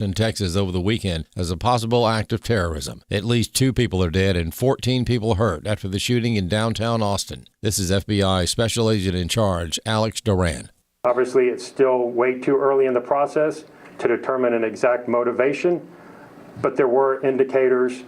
in Texas over the weekend as a possible act of terrorism. At least 2 people are dead and 14 people hurt after the shooting in downtown Austin. This is FBI Special Agent in Charge, Alex Duran. Obviously, it's still way too early in the process to determine an exact motivation, but there were indicators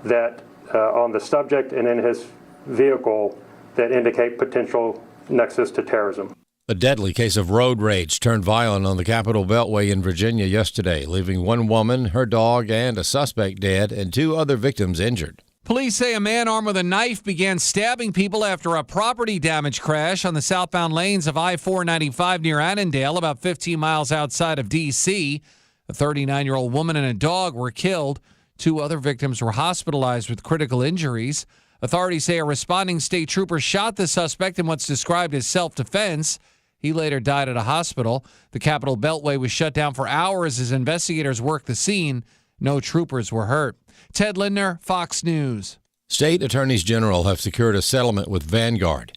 that on the subject and in his vehicle that indicate potential nexus to terrorism. A deadly case of road rage turned violent on the Capitol Beltway in Virginia yesterday, leaving 1 woman, her dog, and a suspect dead and 2 other victims injured. Police say a man armed with a knife began stabbing people after a property damage crash on the southbound lanes of I-495 near Annandale, about 15 miles outside of D.C. A 39-year-old woman and a dog were killed. 2 other victims were hospitalized with critical injuries. Authorities say a responding state trooper shot the suspect in what's described as self-defense. He later died at a hospital. The Capitol Beltway was shut down for hours as investigators worked the scene. No troopers were hurt. Ted Lindner, Fox News. State attorneys general have secured a settlement with Vanguard.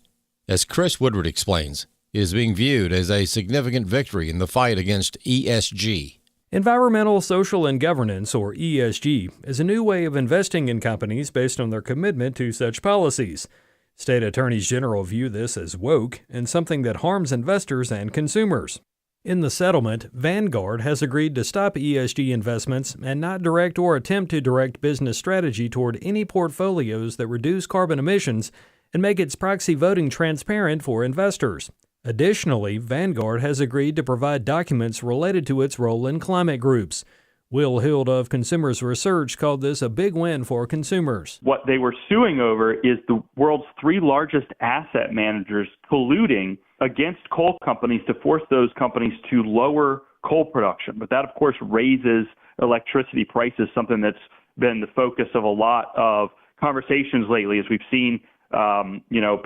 As Chris Woodward explains, it is being viewed as a significant victory in the fight against ESG. Environmental, Social, and Governance, or ESG, is a new way of investing in companies based on their commitment to such policies. State attorneys general view this as woke and something that harms investors and consumers. In the settlement, Vanguard has agreed to stop ESG investments and not direct or attempt to direct business strategy toward any portfolios that reduce carbon emissions and make its proxy voting transparent for investors. Additionally, Vanguard has agreed to provide documents related to its role in climate groups. Will Hild of Consumers Research called this a big win for consumers. What they were suing over is the world's 3 largest asset managers colluding against coal companies to force those companies to lower coal production. But that, of course, raises electricity prices, something that's been the focus of a lot of conversations lately as we've seen,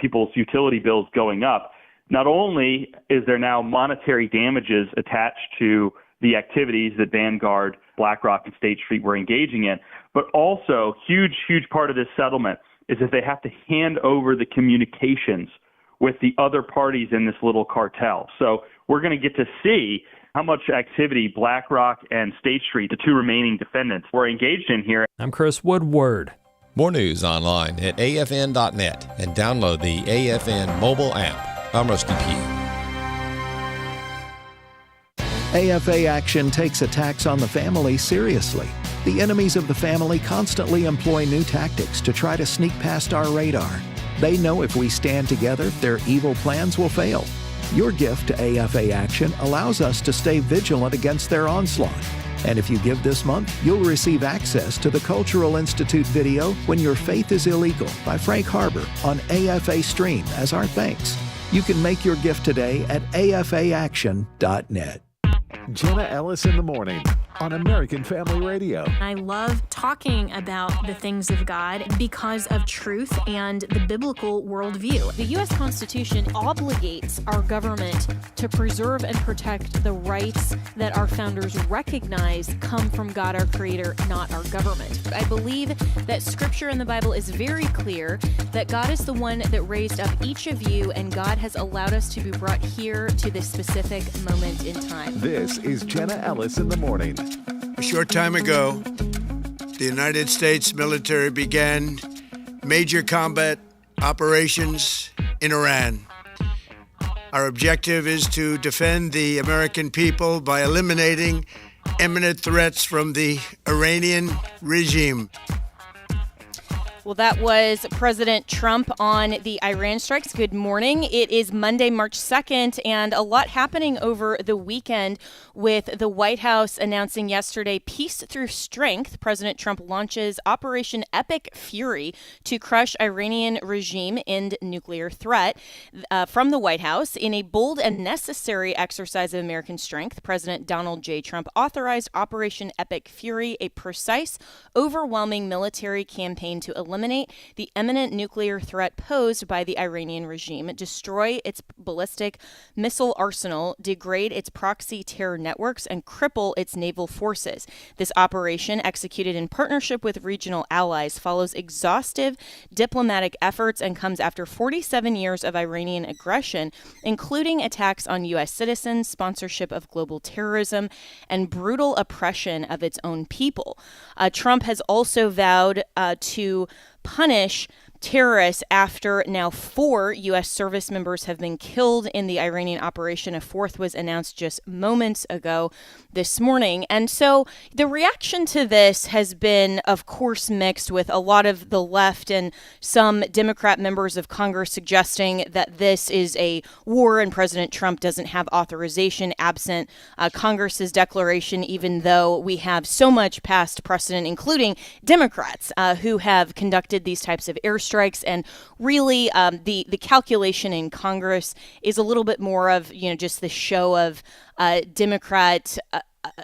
people's utility bills going up. Not only is there now monetary damages attached to the activities that Vanguard, BlackRock, and State Street were engaging in, but also huge part of this settlement is that they have to hand over the communications with the other parties in this little cartel. So we're going to get to see how much activity BlackRock and State Street, the 2 remaining defendants, were engaged in here. I'm Chris Woodward. More news online at afn.net and download the AFN mobile app. I'm Rusty Pugh. AFA Action takes attacks on the family seriously. The enemies of the family constantly employ new tactics to try to sneak past our radar. They know if we stand together, their evil plans will fail. Your gift to AFA Action allows us to stay vigilant against their onslaught. And if you give this month, you'll receive access to the Cultural Institute video When Your Faith is Illegal by Frank Harbor on AFA Stream as our thanks. You can make your gift today at afaaction.net. Jenna Ellis in the morning on American Family Radio. I love talking about the things of God because of truth and the biblical worldview. The U.S. Constitution obligates our government to preserve and protect the rights that our founders recognize come from God, our Creator, not our government. I believe that Scripture in the Bible is very clear that God is the one that raised up each of you, and God has allowed us to be brought here to this specific moment in time. This is Jenna Ellis in the morning. A short time ago, the United States military began major combat operations in Iran. Our objective is to defend the American people by eliminating imminent threats from the Iranian regime. Well, that was President Trump on the Iran strikes. Good morning. It is Monday, March 2nd, and a lot happening over the weekend with the White House announcing yesterday peace through strength. President Trump launches Operation Epic Fury to crush Iranian regime and nuclear threat. From the White House, in a bold and necessary exercise of American strength, President Donald J. Trump authorized Operation Epic Fury, a precise, overwhelming military campaign to eliminate eliminate the imminent nuclear threat posed by the Iranian regime, destroy its ballistic missile arsenal, degrade its proxy terror networks, and cripple its naval forces. This operation, executed in partnership with regional allies, follows exhaustive diplomatic efforts and comes after 47 years of Iranian aggression, including attacks on U.S. citizens, sponsorship of global terrorism, and brutal oppression of its own people. Trump has also vowed to punish terrorists after now 4 U.S. service members have been killed in the Iranian operation. A 4th was announced just moments ago this morning. And so the reaction to this has been, of course, mixed, with a lot of the left and some Democrat members of Congress suggesting that this is a war and President Trump doesn't have authorization absent Congress's declaration, even though we have so much past precedent, including Democrats who have conducted these types of airstrikes. And really, the calculation in Congress is a little bit more of, just the show of Democrat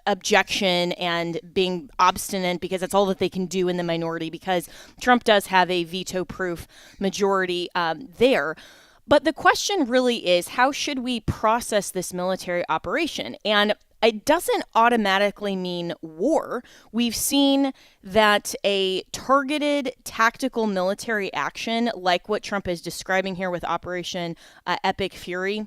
objection and being obstinate, because that's all that they can do in the minority, because Trump does have a veto-proof majority there. But the question really is, how should we process this military operation? And it doesn't automatically mean war. We've seen that a targeted tactical military action, like what Trump is describing here with Operation Epic Fury,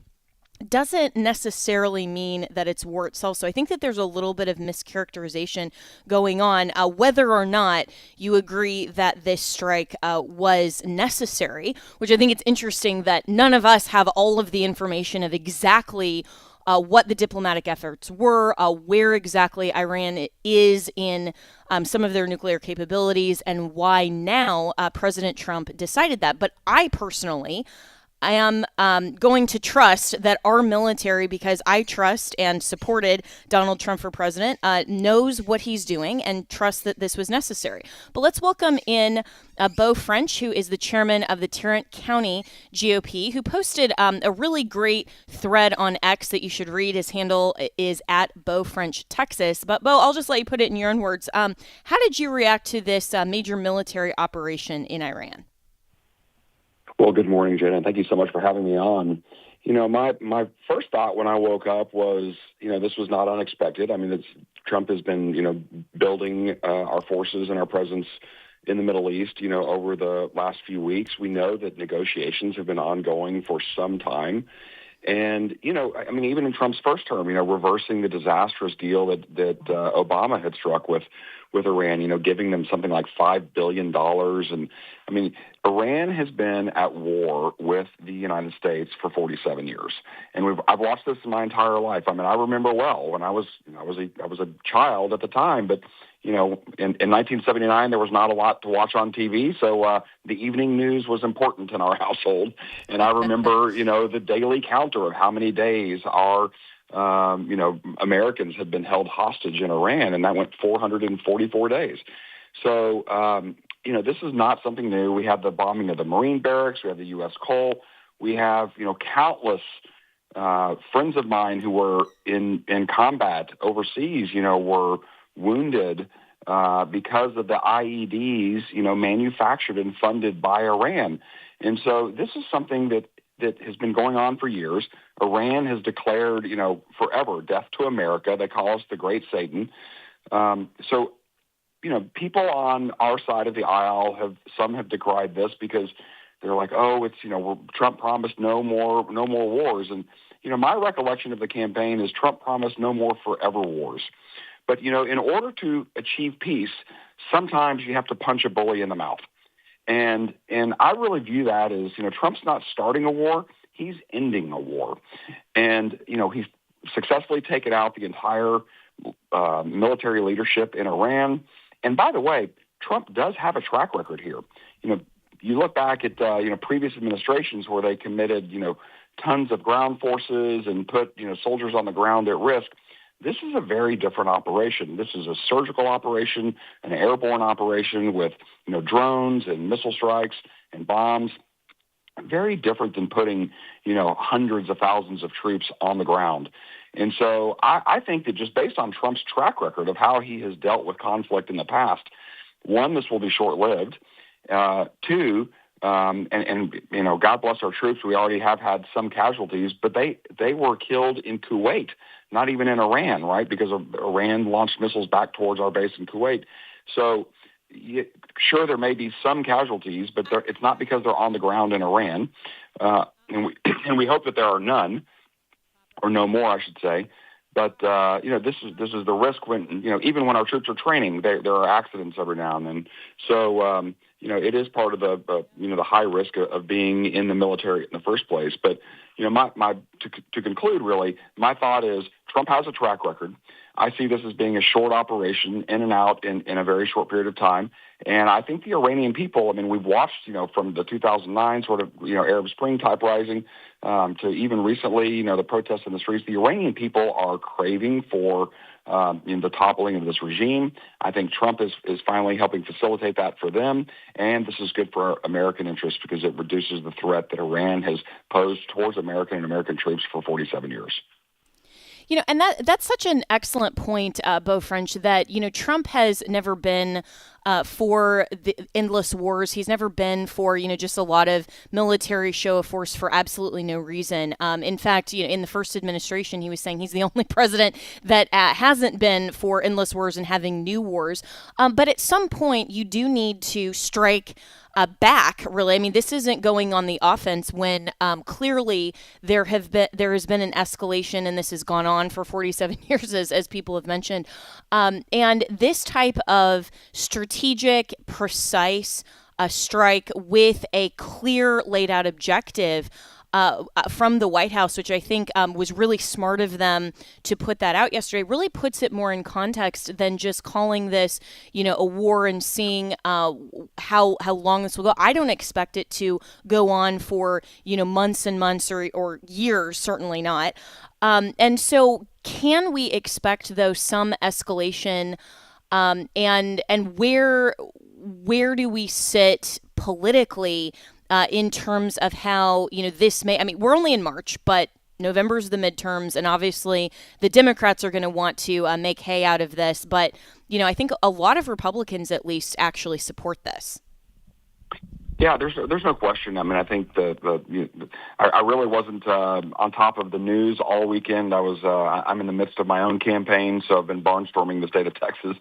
doesn't necessarily mean that it's war itself. So I think that there's a little bit of mischaracterization going on, whether or not you agree that this strike was necessary, which I think it's interesting that none of us have all of the information of exactly what the diplomatic efforts were, where exactly Iran is in some of their nuclear capabilities, and why now President Trump decided that. But I personally, I am going to trust that our military, because I trust and supported Donald Trump for president, knows what he's doing and trust that this was necessary. But let's welcome in Beau French, who is the chairman of the Tarrant County GOP, who posted a really great thread on X that you should read. His handle is @BeauFrenchTexas. But Beau, I'll just let you put it in your own words. How did you react to this major military operation in Iran? Well, good morning, Jenna. Thank you so much for having me on. My first thought when I woke up was, this was not unexpected. I mean, Trump has been, building our forces and our presence in the Middle East, over the last few weeks. We know that negotiations have been ongoing for some time. And, even in Trump's first term, reversing the disastrous deal that Obama had struck with Iran, giving them something like $5 billion. And Iran has been at war with the United States for 47 years. And I've watched this my entire life. I remember well when I was a child at the time, but in 1979, there was not a lot to watch on TV, so the evening news was important in our household. And I remember, the daily counter of how many days our Americans had been held hostage in Iran, and that went 444 days. So, this is not something new. We have the bombing of the Marine barracks. We have the U.S. Cole. We have, countless friends of mine who were in combat overseas, were wounded because of the IEDs, manufactured and funded by Iran. And so this is something that has been going on for years. Iran has declared, forever, death to America. They call us the Great Satan. So, people on our side of the aisle some have decried this because they're like, oh, it's, Trump promised no more wars. And, my recollection of the campaign is Trump promised no more forever wars. But, in order to achieve peace, sometimes you have to punch a bully in the mouth. And I really view that as, Trump's not starting a war, he's ending a war. And, he's successfully taken out the entire military leadership in Iran. And by the way, Trump does have a track record here. You look back at, previous administrations where they committed, tons of ground forces and put, soldiers on the ground at risk. This is a very different operation. This is a surgical operation, an airborne operation with, drones and missile strikes and bombs. Very different than putting, hundreds of thousands of troops on the ground. And so I think that just based on Trump's track record of how he has dealt with conflict in the past, one, this will be short-lived. Two, and you know, God bless our troops. We already have had some casualties, but they were killed in Kuwait, not even in Iran, right? Because Iran launched missiles back towards our base in Kuwait. So, sure, there may be some casualties, but it's not because they're on the ground in Iran, and we hope that there are none, or no more, I should say. But you know, this is the risk when, you know, even when our troops are training, there are accidents every now and then. So you know, it is part of the you know, the high risk of being in the military in the first place. But you know, to conclude, really, my thought is Trump has a track record. I see this as being a short operation, in and out in a very short period of time. And I think the Iranian people, I mean, we've watched, you know, from the 2009 sort of, you know, Arab Spring type rising to even recently, you know, the protests in the streets. The Iranian people are craving for the toppling of this regime. I think Trump is finally helping facilitate that for them. And this is good for American interests because it reduces the threat that Iran has posed towards American and American troops for 47 years. You know, and that's such an excellent point, Beau French, that, you know, Trump has never been for the endless wars. He's never been for, you know, just a lot of military show of force for absolutely no reason. In fact, you know, in the first administration, he was saying he's the only president that hasn't been for endless wars and having new wars. But at some point, you do need to strike back, really. I mean, this isn't going on the offense when clearly there has been an escalation, and this has gone on for 47 years, as people have mentioned. And this type of strategic, precise strike with a clear, laid out objective from the White House, which I think was really smart of them to put that out yesterday, really puts it more in context than just calling this, you know, a war and seeing how long this will go. I don't expect it to go on for, you know, months and months or years, certainly not. And so can we expect, though, some escalation and where do we sit politically in terms of how, you know, this may, I mean, we're only in March, but November's the midterms, and obviously the Democrats are going to want to make hay out of this. But, you know, I think a lot of Republicans, at least, actually support this. Yeah, there's no question. I mean, I think I really wasn't on top of the news all weekend. I'm in the midst of my own campaign, so I've been barnstorming the state of Texas.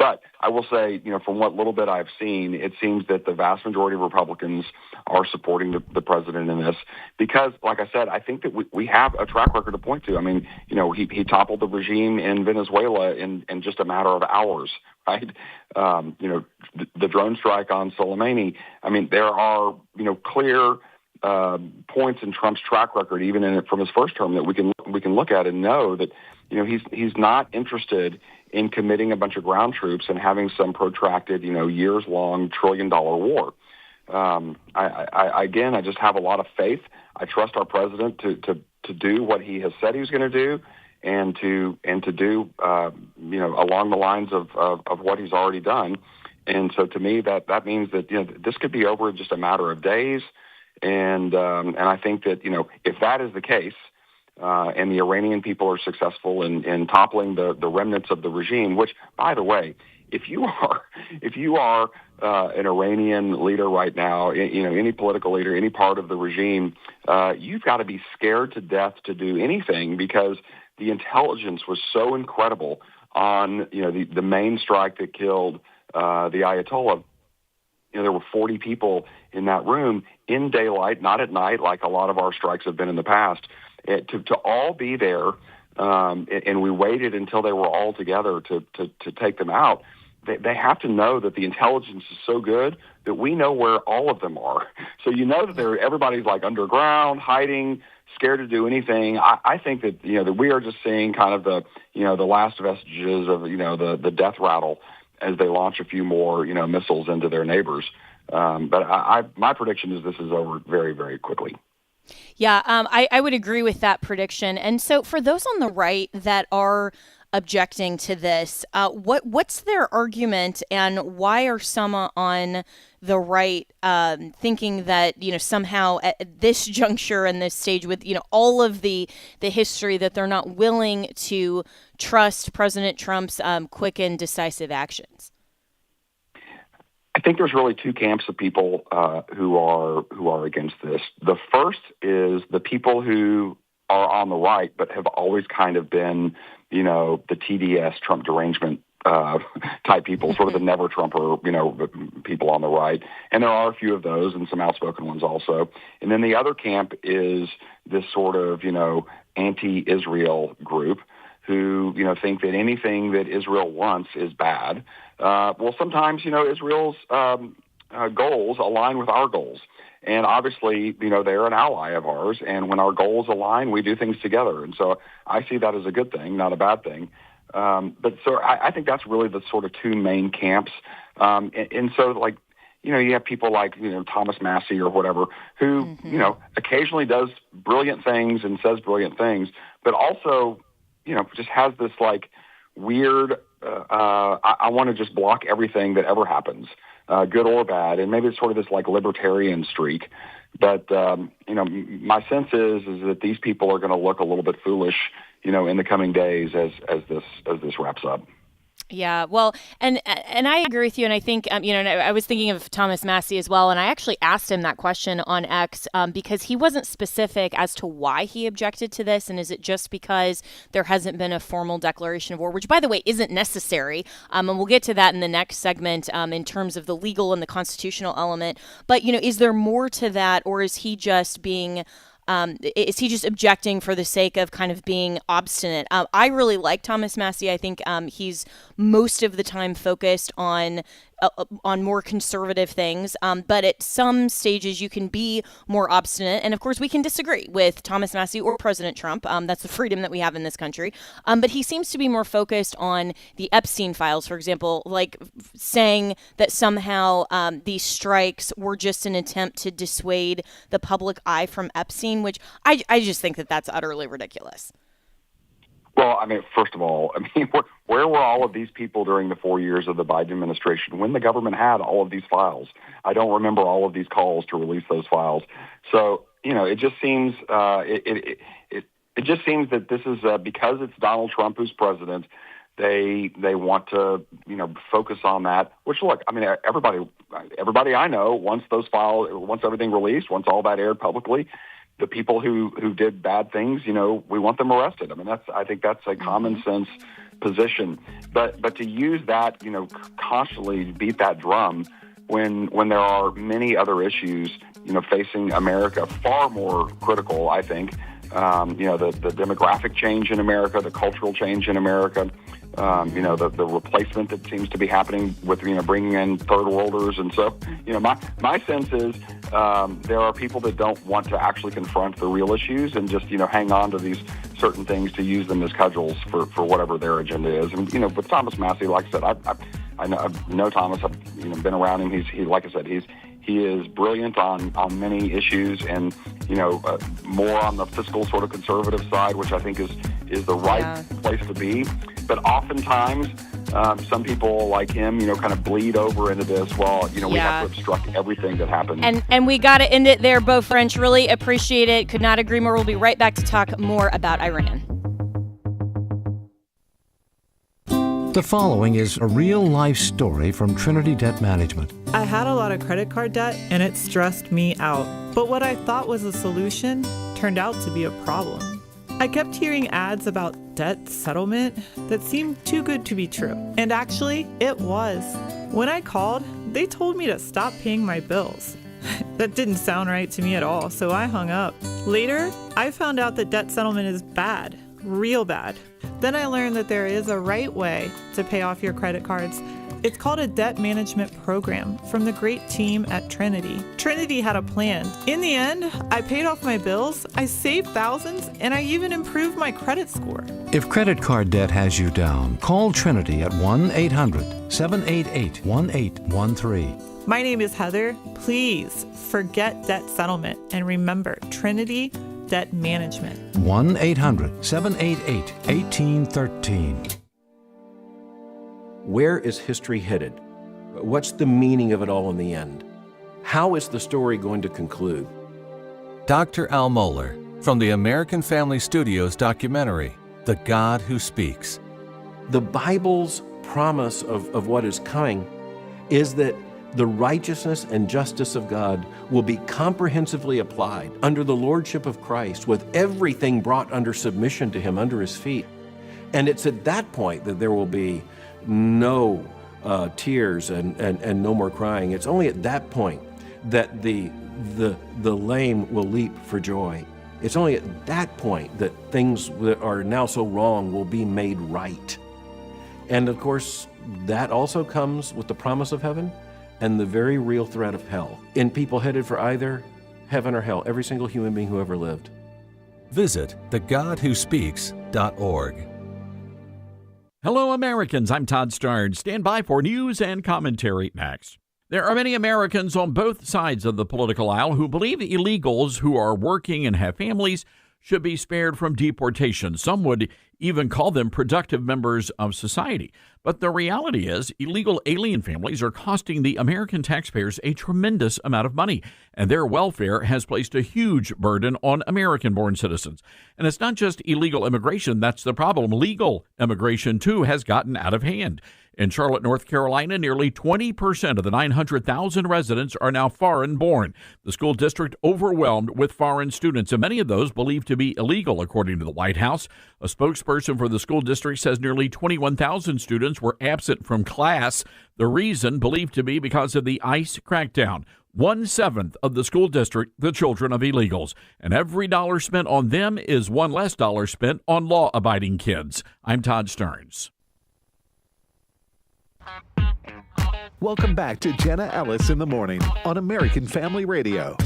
But I will say, you know, from what little bit I've seen, it seems that the vast majority of Republicans are supporting the president in this because, like I said, I think that we have a track record to point to. I mean, you know, he toppled the regime in Venezuela in just a matter of hours, right? You know, the drone strike on Soleimani. I mean, there are, you know, clear points in Trump's track record, even from his first term, that we can look at and know that, you know, he's not interested in committing a bunch of ground troops and having some protracted, you know, years-long $1 trillion war. I just have a lot of faith. I trust our president to do what he has said he was going to do, and to do you know, along the lines of what he's already done. And so to me, that means that, you know, this could be over in just a matter of days. And I think that, you know, if that is the case, and the Iranian people are successful in toppling the remnants of the regime, which, by the way, if you are an Iranian leader right now, you know, any political leader, any part of the regime, you've got to be scared to death to do anything because the intelligence was so incredible on, you know, the main strike that killed the Ayatollah. You know, there were 40 people in that room in daylight, not at night, like a lot of our strikes have been in the past. To all be there, and we waited until they were all together to take them out. They have to know that the intelligence is so good that we know where all of them are. So you know that everybody's like underground, hiding, scared to do anything. I think that, you know, that we are just seeing kind of the, you know, the last vestiges of, you know, the death rattle as they launch a few more, you know, missiles into their neighbors. But my prediction is this is over very, very quickly. Yeah, I would agree with that prediction. And so for those on the right that are objecting to this, what's their argument, and why are some on the right thinking that, you know, somehow at this juncture and this stage with, you know, all of the history, that they're not willing to trust President Trump's quick and decisive actions? I think there's really two camps of people who are against this. The first is the people who are on the right, but have always kind of been, the TDS, Trump derangement type people, sort of the never Trumper, people on the right. And there are a few of those and some outspoken ones also. And then the other camp is this sort of, anti-Israel group who, think that anything that Israel wants is bad. Well, sometimes, Israel's goals align with our goals. And obviously, they're an ally of ours. And when our goals align, we do things together. And so I see that as a good thing, not a bad thing. But so I think that's really the sort of two main camps. And so, you have people like, Thomas Massey or whatever, who, occasionally does brilliant things and says brilliant things, but also, just has this weird, I want to just block everything that ever happens, good or bad. And maybe it's sort of this libertarian streak. But, my sense is that these people are going to look a little bit foolish, in the coming days as this wraps up. Yeah, well, and I agree with you, and I think, I was thinking of Thomas Massey as well, and I actually asked him that question on X because he wasn't specific as to why he objected to this, and is it just because there hasn't been a formal declaration of war, which, by the way, isn't necessary, and we'll get to that in the next segment in terms of the legal and the constitutional element, but, is there more to that, or is he just being... is he just objecting for the sake of kind of being obstinate? I really like Thomas Massey. I think he's most of the time focused on more conservative things. But at some stages, you can be more obstinate. And of course, we can disagree with Thomas Massey or President Trump. That's the freedom that we have in this country. But he seems to be more focused on the Epstein files, for example, saying that somehow these strikes were just an attempt to dissuade the public eye from Epstein, which I just think that that's utterly ridiculous. Well, first of all, where were all of these people during the 4 years of the Biden administration when the government had all of these files? I don't remember all of these calls to release those files. So, it just seems it just seems that this is because it's Donald Trump who's president. They want to focus on that. Which look, everybody I know wants those files, wants everything released, wants all that aired publicly. The people who did bad things, we want them arrested. I think that's a common sense position. But to use that, constantly beat that drum when there are many other issues, facing America far more critical, I think. The demographic change in America, the cultural change in America, the replacement that seems to be happening with, bringing in third worlders. And so, my sense is there are people that don't want to actually confront the real issues and just, hang on to these certain things to use them as cudgels for whatever their agenda is. And, with Thomas Massey, like I said, I know Thomas. I've, been around him. He like I said, he is brilliant on many issues and, more on the fiscal sort of conservative side, which I think is the right place to be. But oftentimes, some people like him, kind of bleed over into this. Well, we have to obstruct everything that happens. And we got to end it there, Beau French. Really appreciate it. Could not agree more. We'll be right back to talk more about Iran. The following is a real-life story from Trinity Debt Management. I had a lot of credit card debt, and it stressed me out. But what I thought was a solution turned out to be a problem. I kept hearing ads about debt settlement that seemed too good to be true. And actually, it was. When I called, they told me to stop paying my bills. That didn't sound right to me at all, so I hung up. Later, I found out that debt settlement is bad, real bad. Then I learned that there is a right way to pay off your credit cards. It's called a debt management program from the great team at Trinity. Trinity had a plan. In the end, I paid off my bills, I saved thousands, and I even improved my credit score. If credit card debt has you down, call Trinity at 1-800-788-1813. My name is Heather. Please forget debt settlement and remember Trinity Debt Management. 1-800-788-1813. Where is history headed? What's the meaning of it all in the end? How is the story going to conclude? Dr. Al Mohler from the American Family Studios documentary, The God Who Speaks. The Bible's promise of what is coming is that the righteousness and justice of God will be comprehensively applied under the lordship of Christ, with everything brought under submission to him, under his feet. And it's at that point that there will be no tears and no more crying. It's only at that point that the lame will leap for joy. It's only at that point that things that are now so wrong will be made right. And of course, that also comes with the promise of heaven and the very real threat of hell in people headed for either heaven or hell, every single human being who ever lived. Visit thegodwhospeaks.org. Hello, Americans. I'm Todd Starnes. Stand by for news and commentary next. There are many Americans on both sides of the political aisle who believe illegals who are working and have families should be spared from deportation. Some would even call them productive members of society. But the reality is, illegal alien families are costing the American taxpayers a tremendous amount of money, and their welfare has placed a huge burden on American-born citizens. And it's not just illegal immigration that's the problem. Legal immigration, too, has gotten out of hand. In Charlotte, North Carolina, nearly 20% of the 900,000 residents are now foreign-born. The school district overwhelmed with foreign students, and many of those believed to be illegal, according to the White House. A spokesperson for the school district says nearly 21,000 students were absent from class. The reason believed to be because of the ICE crackdown. 1/7 of the school district, the children of illegals. And every dollar spent on them is one less dollar spent on law-abiding kids. I'm Todd Starnes. Welcome back to Jenna Ellis in the Morning on American Family Radio.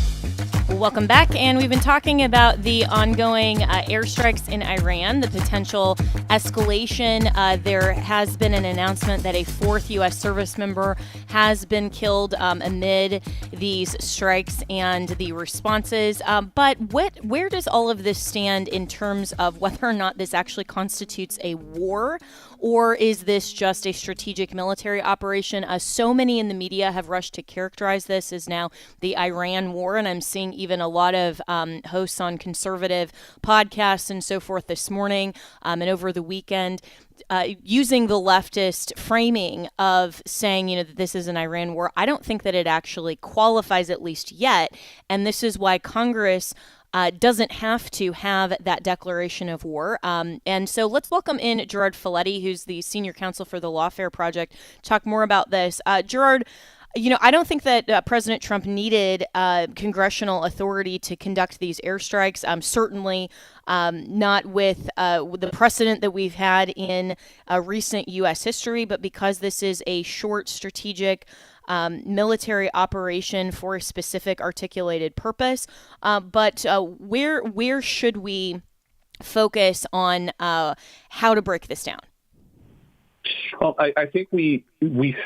Welcome back, and we've been talking about the ongoing airstrikes in Iran, the potential escalation. There has been an announcement that a fourth U.S. service member has been killed amid these strikes and the responses. But where does all of this stand in terms of whether or not this actually constitutes a war, or is this just a strategic military operation? So many in the media have rushed to characterize this as now the Iran war, and I'm seeing even a lot of hosts on conservative podcasts and so forth this morning and over the weekend using the leftist framing of saying, that this is an Iran war. I don't think that it actually qualifies, at least yet, and this is why Congress doesn't have to have that declaration of war. And so let's welcome in Gerard Filitti, who's the senior counsel for the Lawfare Project, to talk more about this. Gerard, I don't think that President Trump needed congressional authority to conduct these airstrikes. Certainly not with the precedent that we've had in recent U.S. history, but because this is a short strategic military operation for a specific articulated purpose. But where should we focus on how to break this down? Well, I think we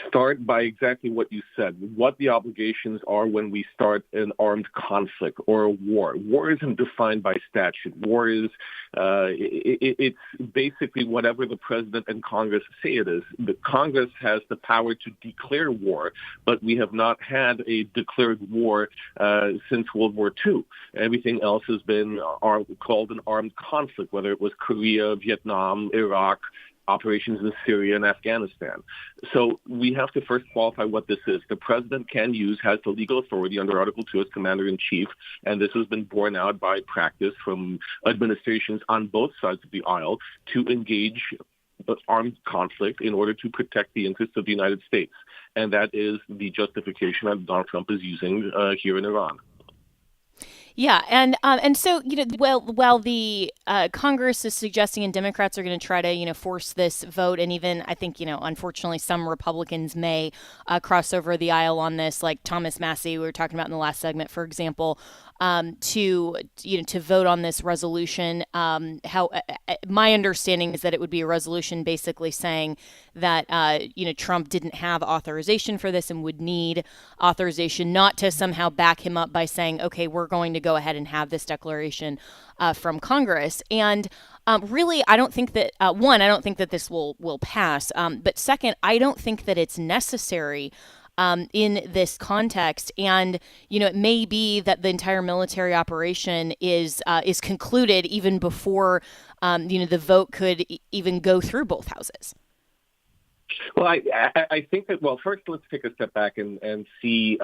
start by exactly what you said, what the obligations are when we start an armed conflict or a war. War isn't defined by statute. War is it's basically whatever the president and Congress say it is. The Congress has the power to declare war, but we have not had a declared war since World War II. Everything else has been called an armed conflict, whether it was Korea, Vietnam, Iraq, operations in Syria and Afghanistan. So we have to first qualify what this is. The president has the legal authority under Article 2 as commander-in-chief, and this has been borne out by practice from administrations on both sides of the aisle to engage armed conflict in order to protect the interests of the United States. And that is the justification that Donald Trump is using here in Iran. Yeah, and so while the Congress is suggesting and Democrats are going to try to force this vote, and even I think unfortunately some Republicans may cross over the aisle on this, like Thomas Massey we were talking about in the last segment, for example, to vote on this resolution. My understanding is that it would be a resolution basically saying that Trump didn't have authorization for this and would need authorization, not to somehow back him up by saying, okay, we're going to go ahead and have this declaration from Congress. And really, I don't think that I don't think that this will pass. But second, I don't think that it's necessary in this context. And, it may be that the entire military operation is concluded even before, the vote could even go through both houses. Well, I think that, well, first let's take a step back and see,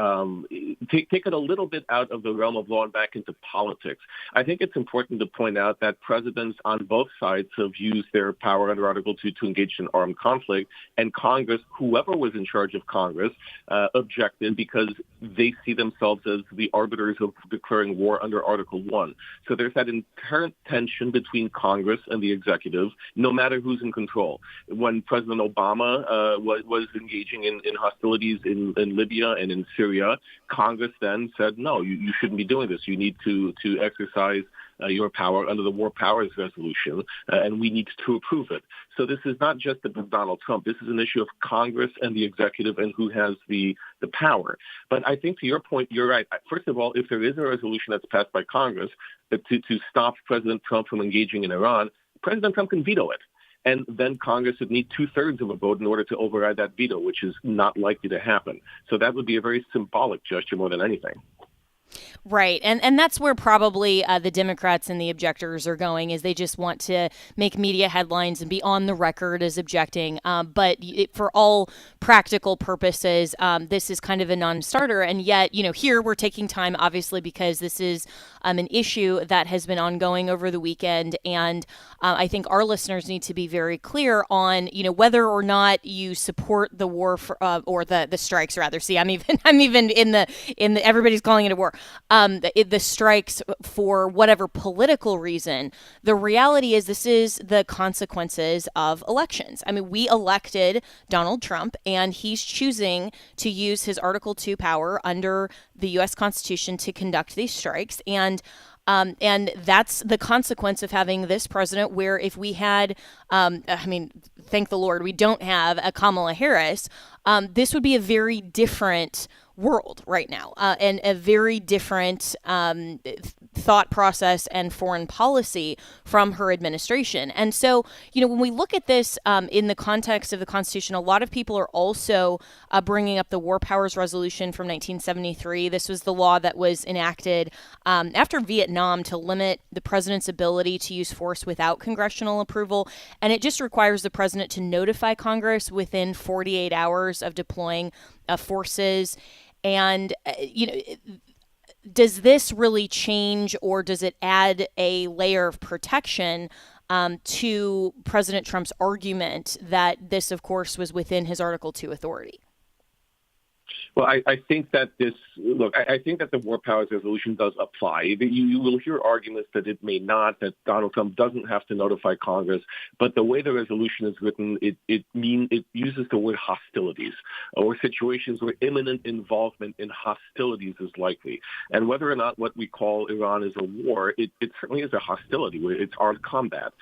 take it a little bit out of the realm of law and back into politics. I think it's important to point out that presidents on both sides have used their power under Article 2 to engage in armed conflict, and Congress, whoever was in charge of Congress, objected because they see themselves as the arbiters of declaring war under Article 1. So there's that inherent tension between Congress and the executive, no matter who's in control. When President Obama was engaging in hostilities in Libya and in Syria, Congress then said, no, you shouldn't be doing this. You need to exercise your power under the War Powers Resolution, and we need to approve it. So this is not just about Donald Trump. This is an issue of Congress and the executive and who has the power. But I think to your point, you're right. First of all, if there is a resolution that's passed by Congress to stop President Trump from engaging in Iran, President Trump can veto it. And then Congress would need 2/3 of a vote in order to override that veto, which is not likely to happen. So that would be a very symbolic gesture more than anything. Right. And that's where probably the Democrats and the objectors are going, is they just want to make media headlines and be on the record as objecting. But for all practical purposes, this is kind of a non-starter. And yet, here we're taking time, obviously, because this is an issue that has been ongoing over the weekend. And I think our listeners need to be very clear on, whether or not you support the war or the strikes, rather. See, I'm even in the everybody's calling it a war. The strikes for whatever political reason. The reality is this is the consequences of elections. I mean, we elected Donald Trump, and he's choosing to use his Article 2 power under the U.S. Constitution to conduct these strikes. And that's the consequence of having this president, where if we had, thank the Lord, we don't have a Kamala Harris, this would be a very different world right now, and a very different thought process and foreign policy from her administration. And so, when we look at this in the context of the Constitution, a lot of people are also bringing up the War Powers Resolution from 1973. This was the law that was enacted after Vietnam to limit the president's ability to use force without congressional approval. And it just requires the president to notify Congress within 48 hours of deploying forces. And, does this really change, or does it add a layer of protection to President Trump's argument that this, of course, was within his Article 2 authority? Well, I think that I think that the War Powers Resolution does apply. You will hear arguments that it may not, that Donald Trump doesn't have to notify Congress. But the way the resolution is written, it uses the word hostilities, or situations where imminent involvement in hostilities is likely. And whether or not what we call Iran is a war, it certainly is a hostility, where it's armed combat.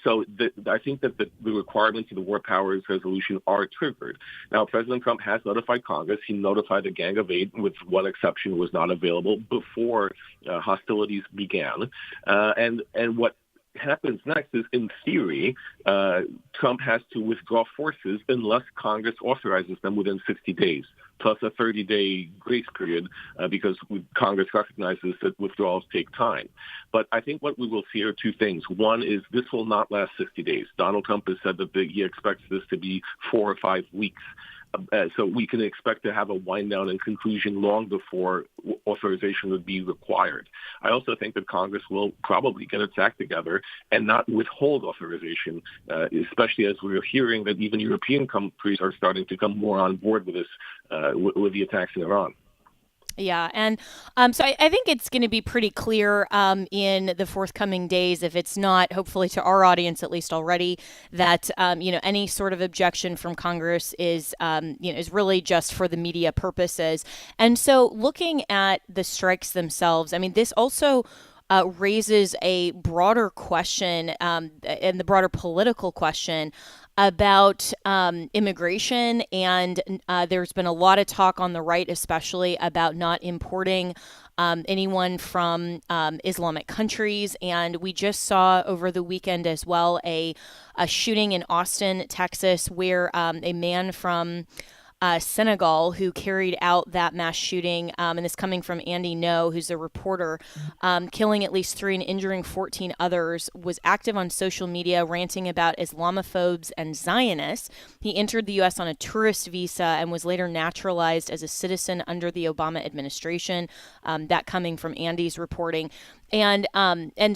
So I think that the requirements of the War Powers Resolution are triggered. Now, President Trump has notified Congress. He notified the Gang of Eight, with one exception, was not available before hostilities began. And what happens next is, in theory, Trump has to withdraw forces unless Congress authorizes them within 60 days, plus a 30-day grace period, because Congress recognizes that withdrawals take time. But I think what we will see are two things. One is this will not last 60 days. Donald Trump has said that he expects this to be 4 or 5 weeks. So we can expect to have a wind down and conclusion long before authorization would be required. I also think that Congress will probably get its act together and not withhold authorization, especially as we're hearing that even European countries are starting to come more on board with this, with the attacks in Iran. Yeah. And so I think it's going to be pretty clear in the forthcoming days, if it's not, hopefully to our audience at least already, that, any sort of objection from Congress is really just for the media purposes. And so looking at the strikes themselves, this also raises a broader question and the broader political question about immigration. And there's been a lot of talk on the right, especially about not importing anyone from Islamic countries. And we just saw over the weekend as well a shooting in Austin, Texas, where a man from Senegal, who carried out that mass shooting, and this coming from Andy No, who's a reporter, killing at least 3 and injuring 14 others, was active on social media ranting about Islamophobes and Zionists. He entered the U.S. on a tourist visa and was later naturalized as a citizen under the Obama administration. That coming from Andy's reporting. And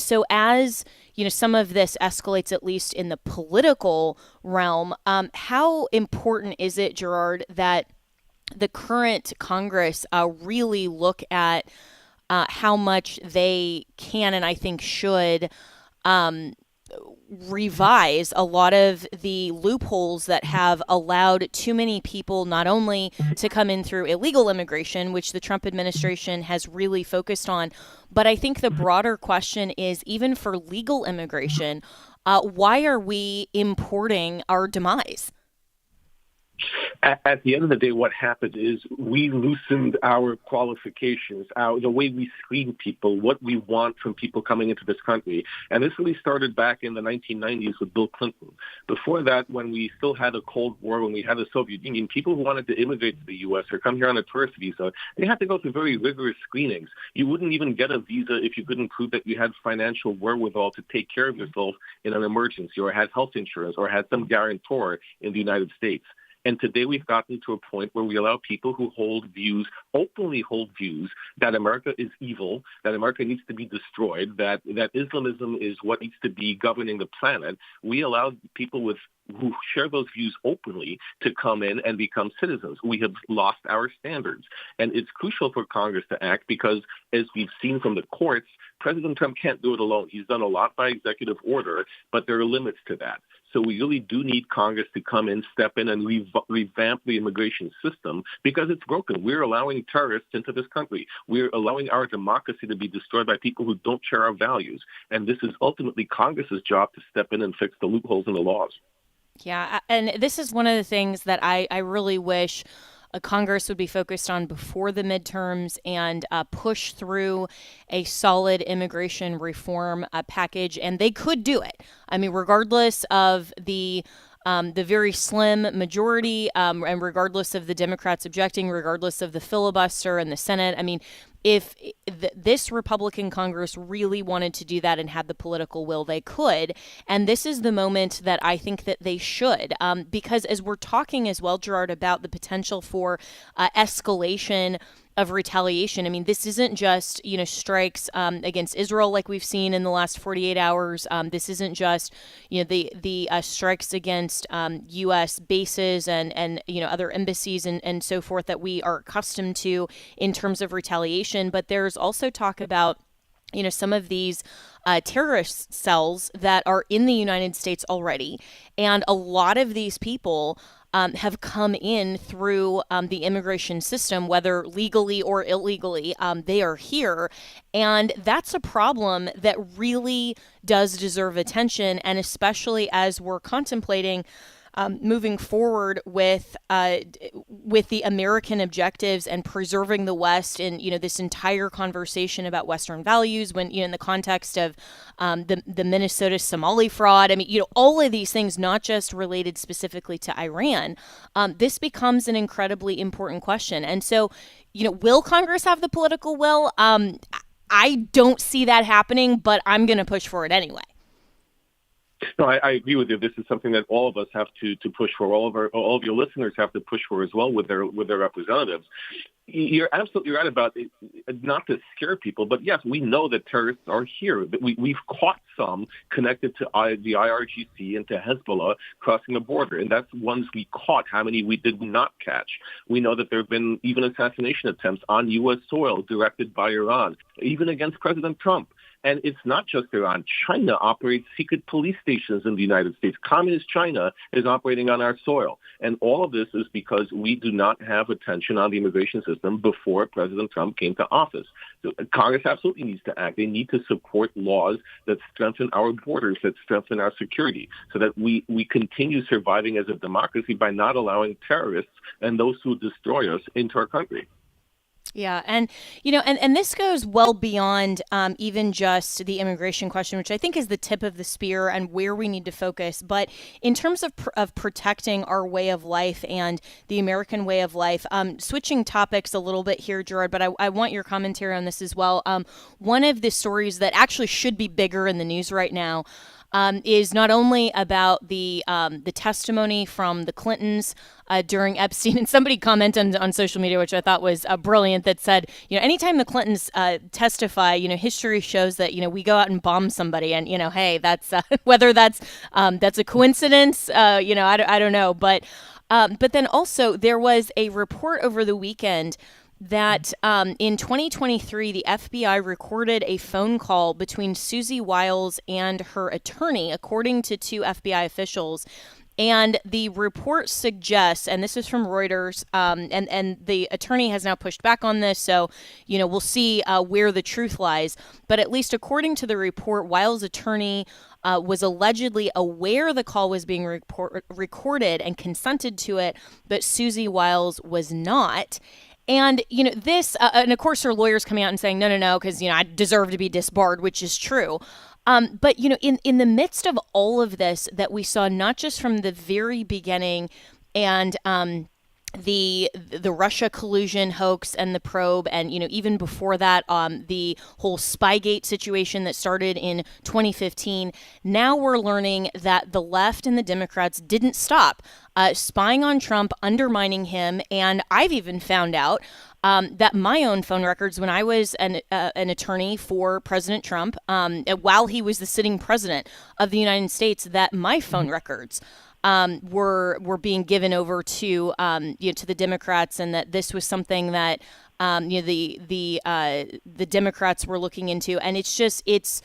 so as some of this escalates, at least in the political realm, how important is it, Gerard, that the current Congress really look at how much they can and I think should revise a lot of the loopholes that have allowed too many people not only to come in through illegal immigration, which the Trump administration has really focused on, but I think the broader question is, even for legal immigration, why are we importing our demise? At the end of the day, what happened is we loosened our qualifications, the way we screen people, what we want from people coming into this country. And this really started back in the 1990s with Bill Clinton. Before that, when we still had a Cold War, when we had the Soviet Union, people who wanted to immigrate to the U.S. or come here on a tourist visa, they had to go through very rigorous screenings. You wouldn't even get a visa if you couldn't prove that you had financial wherewithal to take care of yourself in an emergency, or had health insurance, or had some guarantor in the United States. And today we've gotten to a point where we allow people who openly hold views that America is evil, that America needs to be destroyed, that Islamism is what needs to be governing the planet. We allow people who share those views openly to come in and become citizens. We have lost our standards. And it's crucial for Congress to act because, as we've seen from the courts, President Trump can't do it alone. He's done a lot by executive order, but there are limits to that. So we really do need Congress to come in, step in, and revamp the immigration system because it's broken. We're allowing terrorists into this country. We're allowing our democracy to be destroyed by people who don't share our values. And this is ultimately Congress's job to step in and fix the loopholes in the laws. Yeah, and this is one of the things that I really wish Congress would be focused on before the midterms and push through a solid immigration reform package. And they could do it. I mean, regardless of the very slim majority and regardless of the Democrats objecting, regardless of the filibuster in the Senate. I mean, if this Republican Congress really wanted to do that and had the political will, they could. And this is the moment that I think that they should, because as we're talking as well, Gerard, about the potential for escalation of retaliation. I mean, this isn't just, strikes against Israel like we've seen in the last 48 hours. This isn't just, the strikes against U.S. bases and other embassies and so forth that we are accustomed to in terms of retaliation. But there's also talk about some of these terrorist cells that are in the United States already. And a lot of these people have come in through the immigration system, whether legally or illegally. They are here. And that's a problem that really does deserve attention. And especially as we're contemplating moving forward with the American objectives and preserving the West in this entire conversation about Western values, when in the context of the Minnesota Somali fraud. I mean, all of these things, not just related specifically to Iran. This becomes an incredibly important question. And so, will Congress have the political will? I don't see that happening, but I'm going to push for it anyway. No, I agree with you. This is something that all of us have to push for. All of your listeners have to push for as well with their representatives. You're absolutely right about it, not to scare people, but yes, we know that terrorists are here. We've caught some connected to the IRGC and to Hezbollah crossing the border, and that's ones we caught. How many we did not catch? We know that there have been even assassination attempts on U.S. soil directed by Iran, even against President Trump. And it's not just Iran. China operates secret police stations in the United States. Communist China is operating on our soil. And all of this is because we do not have attention on the immigration system before President Trump came to office. So Congress absolutely needs to act. They need to support laws that strengthen our borders, that strengthen our security, so that we continue surviving as a democracy by not allowing terrorists and those who destroy us into our country. Yeah. And, and this goes well beyond even just the immigration question, which I think is the tip of the spear and where we need to focus. But in terms of protecting our way of life and the American way of life, switching topics a little bit here, Gerard, but I want your commentary on this as well. One of the stories that actually should be bigger in the news right now is not only about the testimony from the Clintons during Epstein, and somebody commented on social media, which I thought was brilliant, that said, anytime the Clintons testify, history shows that we go out and bomb somebody, and hey, that's whether that's a coincidence, I don't know, but then also there was a report over the weekend that in 2023, the FBI recorded a phone call between Susie Wiles and her attorney, according to two FBI officials. And the report suggests, and this is from Reuters, and the attorney has now pushed back on this, so, we'll see where the truth lies. But at least according to the report, Wiles' attorney was allegedly aware the call was being recorded and consented to it, but Susie Wiles was not. And, this, and of course, her lawyer's coming out and saying, no, because, I deserve to be disbarred, which is true. But, in the midst of all of this that we saw, not just from the very beginning and the Russia collusion hoax and the probe, and even before that, the whole Spygate situation that started in 2015. Now we're learning that the left and the Democrats didn't stop spying on Trump, undermining him, and I've even found out that my own phone records, when I was an attorney for President Trump, while he was the sitting president of the United States, that my phone records were being given over to to the Democrats, and that this was something that the Democrats were looking into, and it's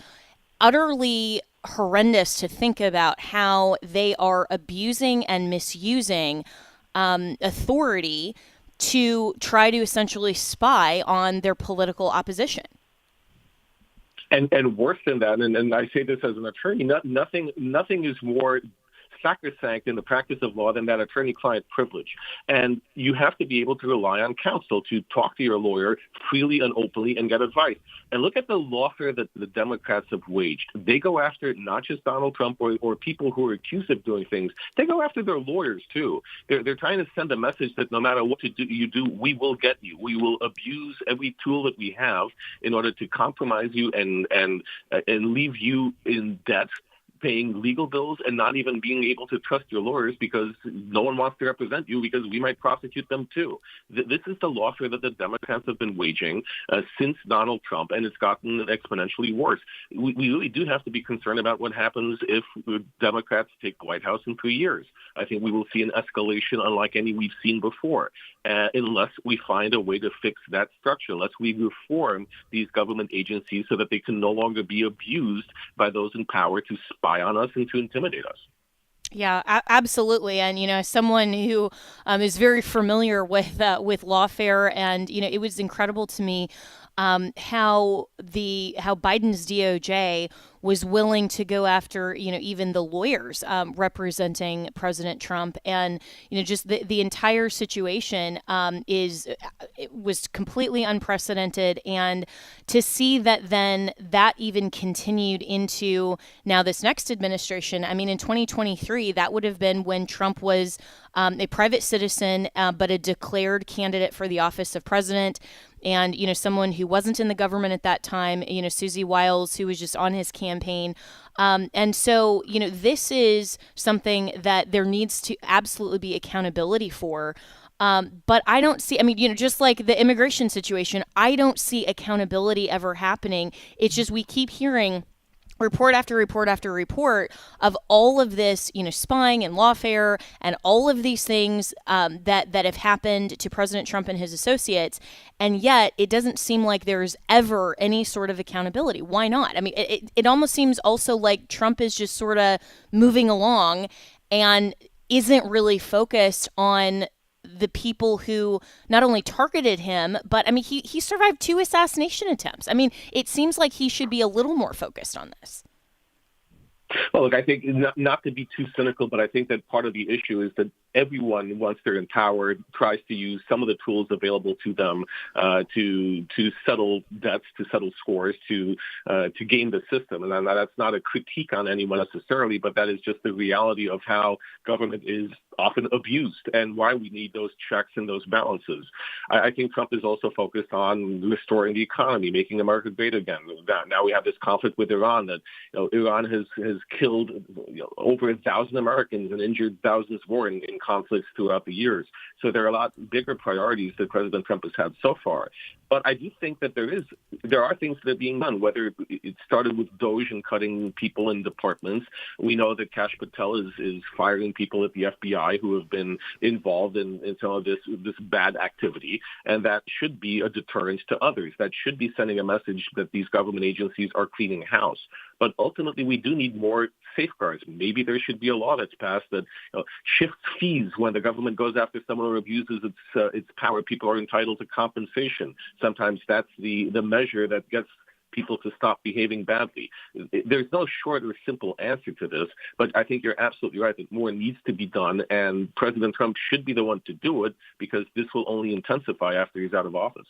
utterly horrendous to think about how they are abusing and misusing authority to try to essentially spy on their political opposition. And worse than that, and I say this as an attorney, nothing is more sacrosanct in the practice of law than that attorney-client privilege. And you have to be able to rely on counsel to talk to your lawyer freely and openly and get advice. And look at the lawfare that the Democrats have waged. They go after not just Donald Trump or people who are accused of doing things. They go after their lawyers, too. They're trying to send a message that no matter what you do, we will get you. We will abuse every tool that we have in order to compromise you and leave you in debt, paying legal bills, and not even being able to trust your lawyers because no one wants to represent you because we might prosecute them too. This is the lawfare that the Democrats have been waging since Donald Trump, and it's gotten exponentially worse. We really do have to be concerned about what happens if Democrats take the White House in 3 years. I think we will see an escalation unlike any we've seen before, unless we find a way to fix that structure, unless we reform these government agencies so that they can no longer be abused by those in power to spy on us and to intimidate us. Yeah, absolutely. And, as someone who is very familiar with lawfare, and, it was incredible to me how Biden's DOJ was willing to go after, even the lawyers representing President Trump. And, just the entire situation was completely unprecedented. And to see that then that even continued into now this next administration, I mean, in 2023, that would have been when Trump was a private citizen, but a declared candidate for the office of president. And, someone who wasn't in the government at that time, Susie Wiles, who was just on his campaign. And so, this is something that there needs to absolutely be accountability for. But I don't see, just like the immigration situation, I don't see accountability ever happening. It's just we keep hearing report after report after report of all of this, spying and lawfare and all of these things that have happened to President Trump and his associates. And yet it doesn't seem like there's ever any sort of accountability. Why not? I mean, it almost seems also like Trump is just sort of moving along and isn't really focused on the people who not only targeted him, but he survived 2 assassination attempts. I mean, it seems like he should be a little more focused on this. Well, look, I think not to be too cynical, but I think that part of the issue is that everyone, once they're in power, tries to use some of the tools available to them to settle debts, to settle scores, to game the system. And that's not a critique on anyone necessarily, but that is just the reality of how government is often abused and why we need those checks and those balances. I think Trump is also focused on restoring the economy, making America great again. Now we have this conflict with Iran that Iran has killed over 1,000 Americans and injured thousands more in conflicts throughout the years. So there are a lot bigger priorities that President Trump has had so far. But I do think that there are things that are being done, whether it started with DOJ and cutting people in departments. We know that Kash Patel is firing people at the FBI who have been involved in some of this bad activity, and that should be a deterrent to others. That should be sending a message that these government agencies are cleaning house. But ultimately, we do need more safeguards. Maybe there should be a law that's passed that shifts fees when the government goes after someone who abuses its power. People are entitled to compensation. Sometimes that's the measure that gets people to stop behaving badly. There's no short or simple answer to this, but I think you're absolutely right that more needs to be done, and President Trump should be the one to do it because this will only intensify after he's out of office.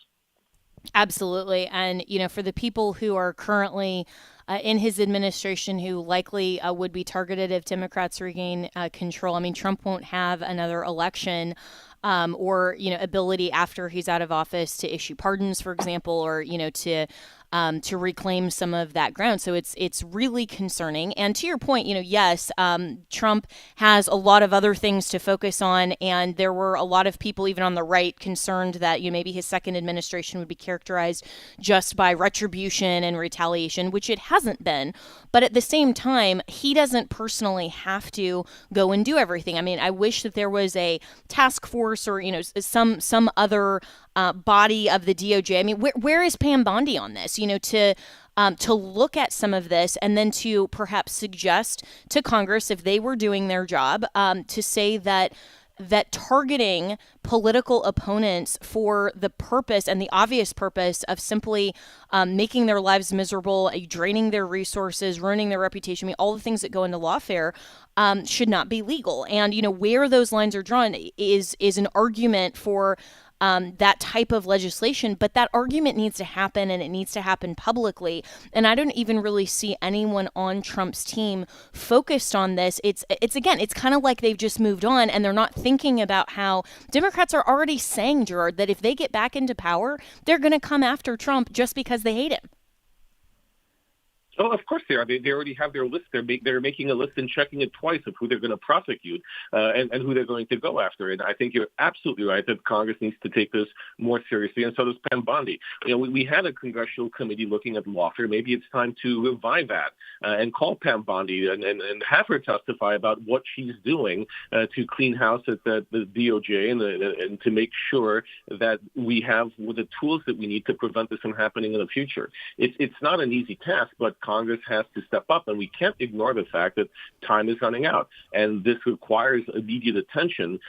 Absolutely. And, for the people who are currently in his administration who likely would be targeted if Democrats regain control, Trump won't have another election or, ability after he's out of office to issue pardons, for example, or, to reclaim some of that ground. So it's really concerning. And to your point, yes, Trump has a lot of other things to focus on. And there were a lot of people, even on the right, concerned that maybe his second administration would be characterized just by retribution and retaliation, which it hasn't been. But at the same time, he doesn't personally have to go and do everything. I wish that there was a task force or, some other body of the DOJ. Where is Pam Bondi on this? To look at some of this and then to perhaps suggest to Congress, if they were doing their job, to say that targeting political opponents for the purpose and the obvious purpose of simply making their lives miserable, draining their resources, ruining their reputation, all the things that go into lawfare should not be legal. And, where those lines are drawn is an argument for that type of legislation, but that argument needs to happen and it needs to happen publicly. And I don't even really see anyone on Trump's team focused on this. It's kind of like they've just moved on and they're not thinking about how Democrats are already saying, Gerard, that if they get back into power, they're going to come after Trump just because they hate him. Oh, of course they are. They already have their list. They're making a list and checking it twice of who they're going to prosecute and who they're going to go after. And I think you're absolutely right that Congress needs to take this more seriously, and so does Pam Bondi. We had a congressional committee looking at lawfare. Maybe it's time to revive that and call Pam Bondi and have her testify about what she's doing to clean house at the DOJ and to make sure that we have the tools that we need to prevent this from happening in the future. It's not an easy task, but Congress has to step up, and we can't ignore the fact that time is running out. And this requires immediate attention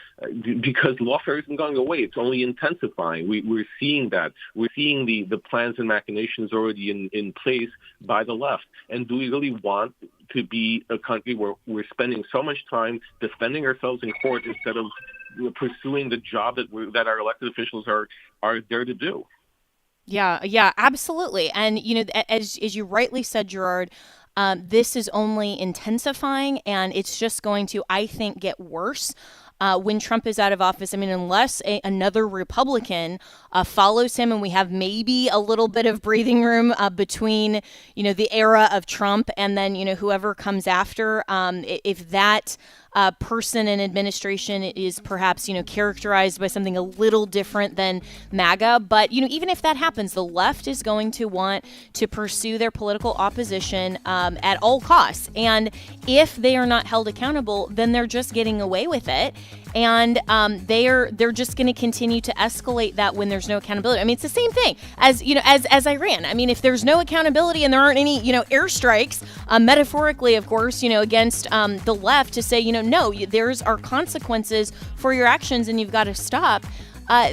because lawfare isn't going away. It's only intensifying. We're seeing that. We're seeing the plans and machinations already in place by the left. And do we really want to be a country where we're spending so much time defending ourselves in court instead of pursuing the job that our elected officials are there to do? Yeah, absolutely. And, as you rightly said, Gerard, this is only intensifying and it's just going to, I think, get worse when Trump is out of office. Unless another Republican follows him and we have maybe a little bit of breathing room between, the era of Trump and then, whoever comes after, if that person in administration is perhaps, characterized by something a little different than MAGA. But, even if that happens, the left is going to want to pursue their political opposition at all costs. And if they are not held accountable, then they're just getting away with it. And they're just going to continue to escalate that when there's no accountability. It's the same thing as Iran. If there's no accountability and there aren't any, airstrikes, metaphorically, of course, against the left to say, no, there's are consequences for your actions and you've got to stop.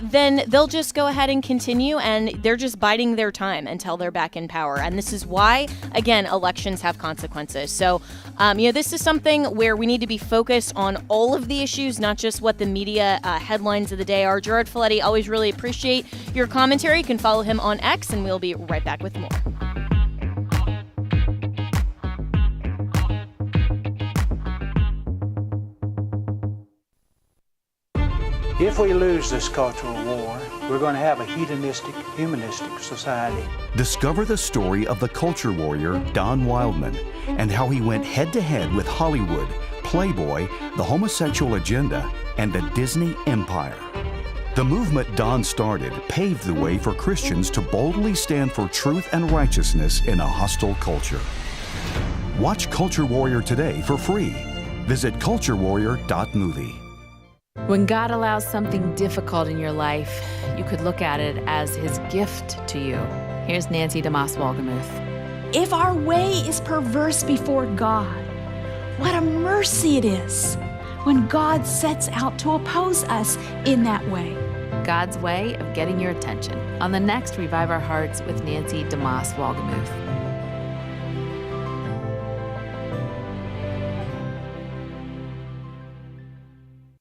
then they'll just go ahead and continue, and they're just biding their time until they're back in power. And this is why, again, elections have consequences. So, this is something where we need to be focused on all of the issues, not just what the media headlines of the day are. Gerard Filitti, always really appreciate your commentary. You can follow him on X, and we'll be right back with more. If we lose this cultural war, we're going to have a hedonistic, humanistic society. Discover the story of the culture warrior Don Wildman and how he went head-to-head with Hollywood, Playboy, the homosexual agenda, and the Disney empire. The movement Don started paved the way for Christians to boldly stand for truth and righteousness in a hostile culture. Watch Culture Warrior today for free. Visit culturewarrior.movie. When God allows something difficult in your life, you could look at it as his gift to you. Here's Nancy DeMoss Walgemuth. If our way is perverse before God, what a mercy it is when God sets out to oppose us in that way. God's way of getting your attention on the next Revive Our Hearts with Nancy DeMoss Walgemuth.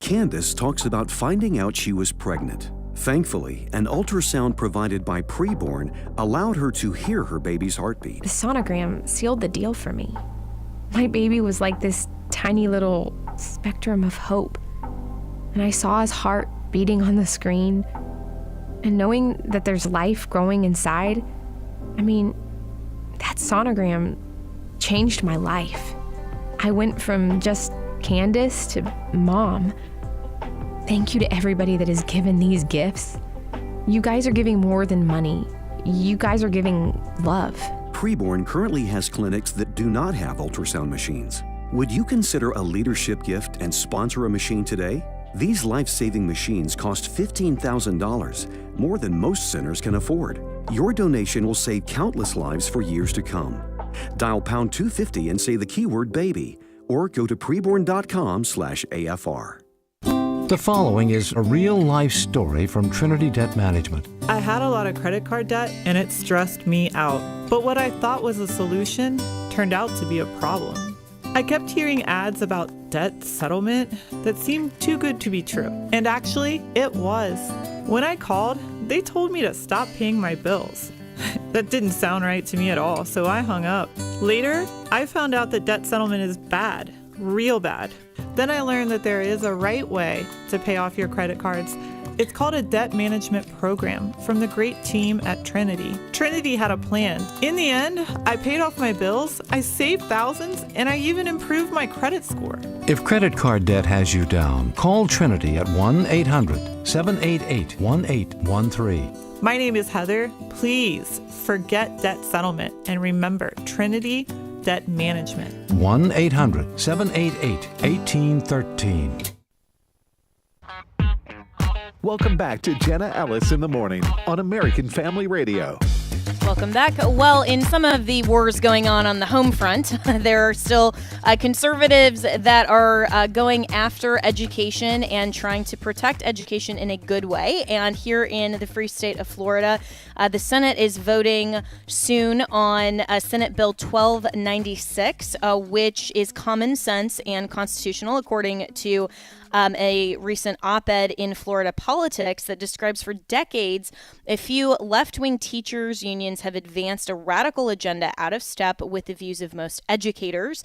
Candace talks about finding out she was pregnant. Thankfully, an ultrasound provided by Preborn allowed her to hear her baby's heartbeat. The sonogram sealed the deal for me. My baby was like this tiny little spectrum of hope. And I saw his heart beating on the screen. And knowing that there's life growing inside, that sonogram changed my life. I went from just Candace to mom. Thank you to everybody that has given these gifts. You guys are giving more than money. You guys are giving love. Preborn currently has clinics that do not have ultrasound machines. Would you consider a leadership gift and sponsor a machine today? These life-saving machines cost $15,000, more than most centers can afford. Your donation will save countless lives for years to come. Dial pound 250 and say the keyword baby, or go to preborn.com/AFR. The following is a real-life story from Trinity Debt Management. I had a lot of credit card debt, and it stressed me out. But what I thought was a solution turned out to be a problem. I kept hearing ads about debt settlement that seemed too good to be true. And actually, it was. When I called, they told me to stop paying my bills. That didn't sound right to me at all, so I hung up. Later, I found out that debt settlement is bad, real bad. Then I learned that there is a right way to pay off your credit cards. It's called a debt management program from the great team at Trinity. Trinity had a plan. In the end, I paid off my bills, I saved thousands, and I even improved my credit score. If credit card debt has you down, call Trinity at 1-800-788-1813. My name is Heather. Please forget debt settlement and remember Trinity Debt Management. 1-800-788-1813. Welcome back to Jenna Ellis in the Morning on American Family Radio. Welcome back. Well, in some of the wars going on the home front, there are still conservatives that are going after education and trying to protect education in a good way. And here in the free state of Florida, the Senate is voting soon on Senate Bill 1296, which is common sense and constitutional, according to a recent op-ed in Florida Politics that describes for decades a few left-wing teachers' unions have advanced a radical agenda out of step with the views of most educators.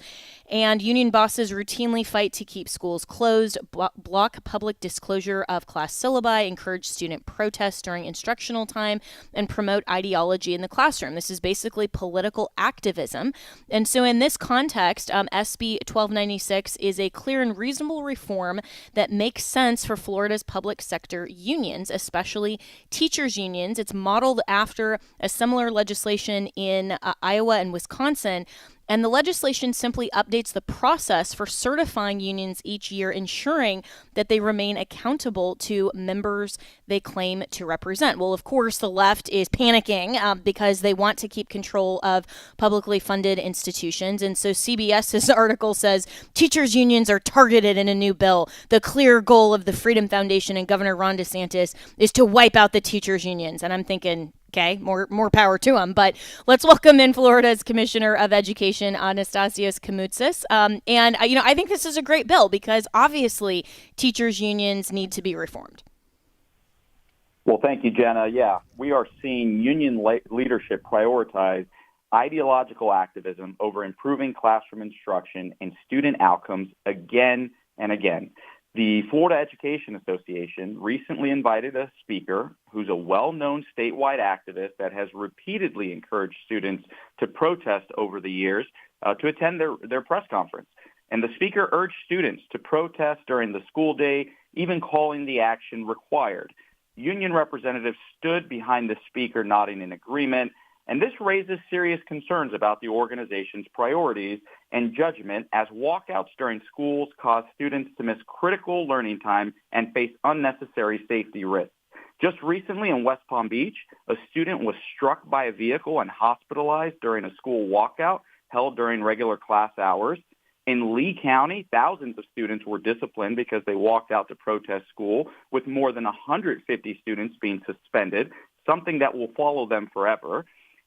And union bosses routinely fight to keep schools closed, block public disclosure of class syllabi, encourage student protests during instructional time, and promote ideology in the classroom. This is basically political activism. And so in this context, SB 1296 is a clear and reasonable reform that makes sense for Florida's public sector unions, especially teachers' unions. It's modeled after a similar legislation in Iowa and Wisconsin. And the legislation simply updates the process for certifying unions each year, ensuring that they remain accountable to members they claim to represent. Well, of course, the left is panicking because they want to keep control of publicly funded institutions. And so CBS's article says teachers' unions are targeted in a new bill. The clear goal of the Freedom Foundation and Governor Ron DeSantis is to wipe out the teachers' unions. And I'm thinking, okay, more power to them. But let's welcome in Florida's Commissioner of Education, Anastasios Kamoutsas. I think this is a great bill because obviously teachers' unions need to be reformed. Well, thank you, Jenna. Yeah, we are seeing union leadership prioritize ideological activism over improving classroom instruction and student outcomes again and again. The Florida Education Association recently invited a speaker who's a well-known statewide activist that has repeatedly encouraged students to protest over the years to attend their press conference. And the speaker urged students to protest during the school day, even calling the action required. Union representatives stood behind the speaker, nodding in agreement. And this raises serious concerns about the organization's priorities and judgment as walkouts during schools cause students to miss critical learning time and face unnecessary safety risks. Just recently in West Palm Beach, a student was struck by a vehicle and hospitalized during a school walkout held during regular class hours. In Lee County, thousands of students were disciplined because they walked out to protest school, with more than 150 students being suspended, something that will follow them forever.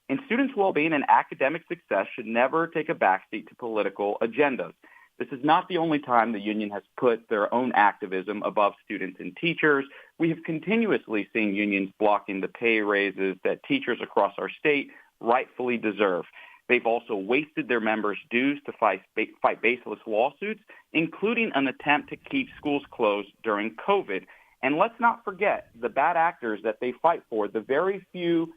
And students' well-being and academic success should never take a backseat to political agendas. This is not the only time the union has put their own activism above students and teachers. We have continuously seen unions blocking the pay raises that teachers across our state rightfully deserve. They've also wasted their members' dues to fight baseless lawsuits, including an attempt to keep schools closed during COVID. And let's not forget the bad actors that they fight for, the very few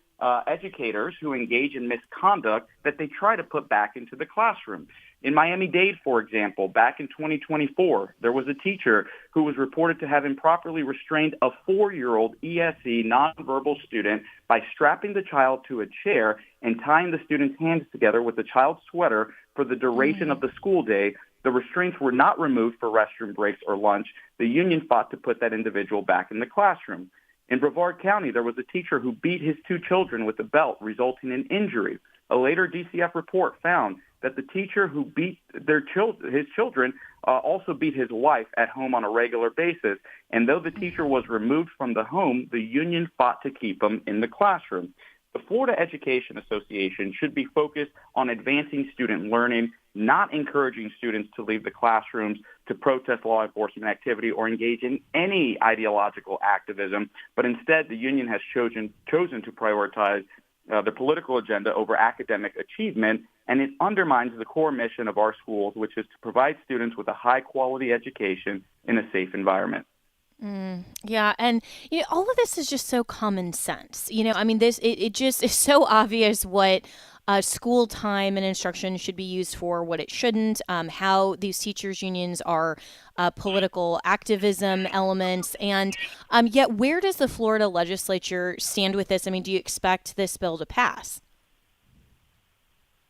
educators who engage in misconduct that they try to put back into the classroom. In Miami-Dade, for example, back in 2024, there was a teacher who was reported to have improperly restrained a 4-year-old ESE nonverbal student by strapping the child to a chair and tying the student's hands together with the child's sweater for the duration of the school day. The restraints were not removed for restroom breaks or lunch. The union fought to put that individual back in the classroom. In Brevard County, there was a teacher who beat his 2 children with a belt, resulting in injury. A later DCF report found that the teacher who beat his children also beat his wife at home on a regular basis. And though the teacher was removed from the home, the union fought to keep him in the classroom. The Florida Education Association should be focused on advancing student learning, not encouraging students to leave the classrooms to protest law enforcement activity or engage in any ideological activism, but instead the union has chosen to prioritize the political agenda over academic achievement, and it undermines the core mission of our schools, which is to provide students with a high-quality education in a safe environment. Yeah, and all of this is just so common sense. It just is so obvious what school time and instruction should be used for, what it shouldn't, how these teachers' unions are political activism elements, and yet where does the Florida legislature stand with this? Do you expect this bill to pass?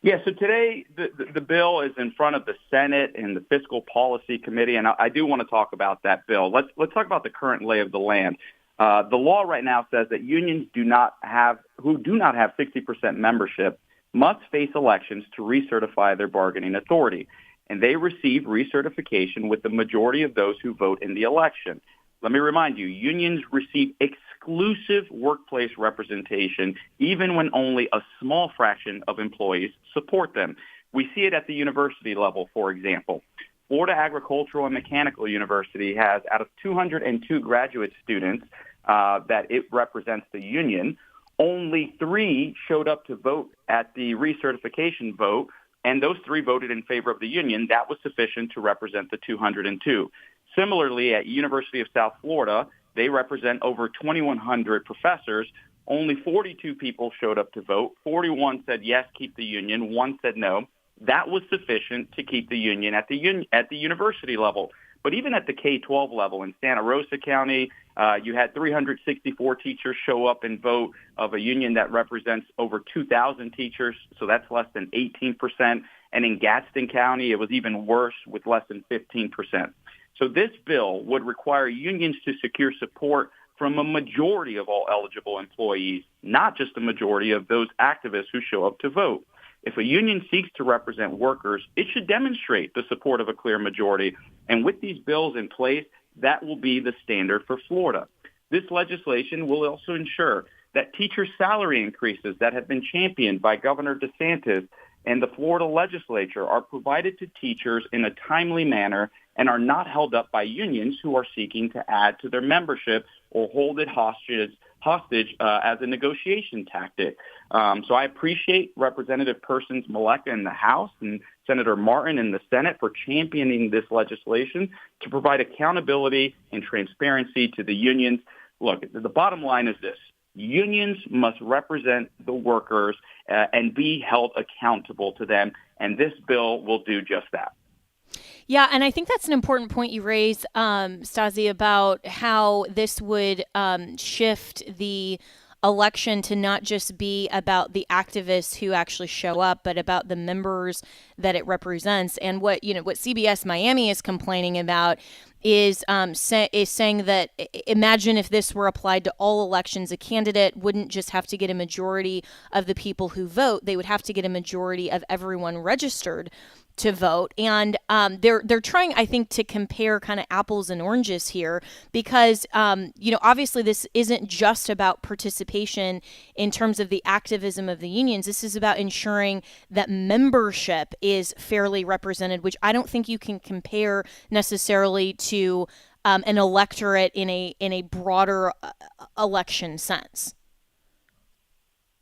Yeah, so today the bill is in front of the Senate and the Fiscal Policy Committee, and I do want to talk about that bill. Let's talk about the current lay of the land. The law right now says that unions who do not have 60% membership must face elections to recertify their bargaining authority, and they receive recertification with the majority of those who vote in the election. Let me remind you, unions receive exclusive workplace representation even when only a small fraction of employees support them. We see it at the university level, for example. Florida Agricultural and Mechanical University has, out of 202 graduate students that it represents the union, only 3 showed up to vote at the recertification vote, and those 3 voted in favor of the union. That was sufficient to represent the 202. Similarly, at University of South Florida, they represent over 2,100 professors. Only 42 people showed up to vote. 41 said yes, keep the union. 1 said no. That was sufficient to keep the union at the university level. But even at the K-12 level in Santa Rosa County, you had 364 teachers show up and vote of a union that represents over 2,000 teachers, so that's less than 18%. And in Gadsden County, it was even worse with less than 15%. So this bill would require unions to secure support from a majority of all eligible employees, not just a majority of those activists who show up to vote. If a union seeks to represent workers, it should demonstrate the support of a clear majority. And with these bills in place, that will be the standard for Florida. This legislation will also ensure that teacher salary increases that have been championed by Governor DeSantis and the Florida legislature are provided to teachers in a timely manner and are not held up by unions who are seeking to add to their membership or hold it hostage as a negotiation tactic. So I appreciate Representative Persons Maleka in the House and Senator Martin in the Senate for championing this legislation to provide accountability and transparency to the unions. Look, the bottom line is this. Unions must represent the workers and be held accountable to them, and this bill will do just that. Yeah, and I think that's an important point you raised, Stasi, about how this would shift the election to not just be about the activists who actually show up, but about the members that it represents. And what CBS Miami is complaining about is saying that imagine if this were applied to all elections, a candidate wouldn't just have to get a majority of the people who vote; they would have to get a majority of everyone registered to vote. And they're trying, I think, to compare kind of apples and oranges here because, obviously this isn't just about participation in terms of the activism of the unions. This is about ensuring that membership is fairly represented, which I don't think you can compare necessarily to an electorate in a broader election sense.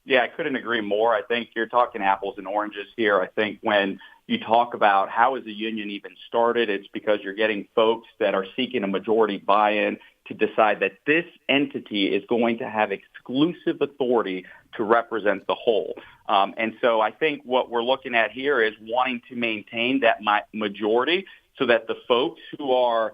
Yeah, I couldn't agree more. I think you're talking apples and oranges here. I think when you talk about how is a union even started, it's because you're getting folks that are seeking a majority buy-in to decide that this entity is going to have exclusive authority to represent the whole. And so I think what we're looking at here is wanting to maintain that majority so that the folks who are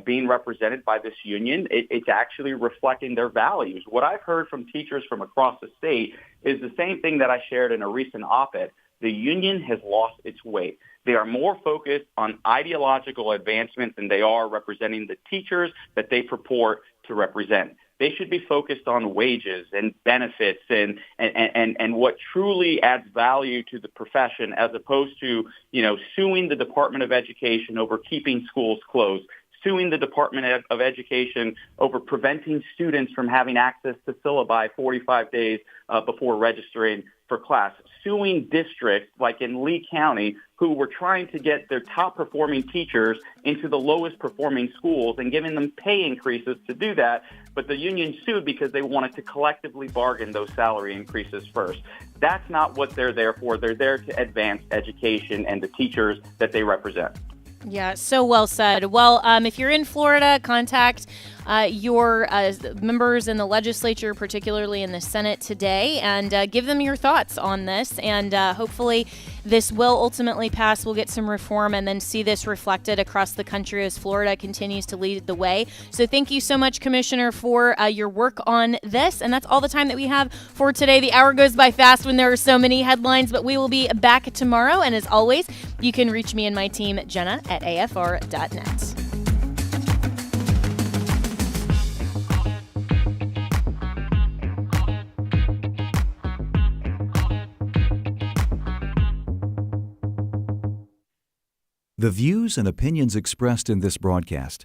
being represented by this union, it's actually reflecting their values. What I've heard from teachers from across the state is the same thing that I shared in a recent op-ed. The union has lost its way. They are more focused on ideological advancement than they are representing the teachers that they purport to represent. They should be focused on wages and benefits and what truly adds value to the profession, as opposed to, suing the Department of Education over keeping schools closed, suing the Department of Education over preventing students from having access to syllabi 45 days before registering for class, suing districts like in Lee County who were trying to get their top performing teachers into the lowest performing schools and giving them pay increases to do that. But the union sued because they wanted to collectively bargain those salary increases first. That's not what they're there for. They're there to advance education and the teachers that they represent. Yeah, so well said. Well, if you're in Florida, contact your members in the legislature, particularly in the Senate today, and give them your thoughts on this. And hopefully this will ultimately pass. We'll get some reform and then see this reflected across the country as Florida continues to lead the way. So thank you so much, Commissioner, for your work on this. And that's all the time that we have for today. The hour goes by fast when there are so many headlines, but we will be back tomorrow. And as always, you can reach me and my team, Jenna, at afr.net. The views and opinions expressed in this broadcast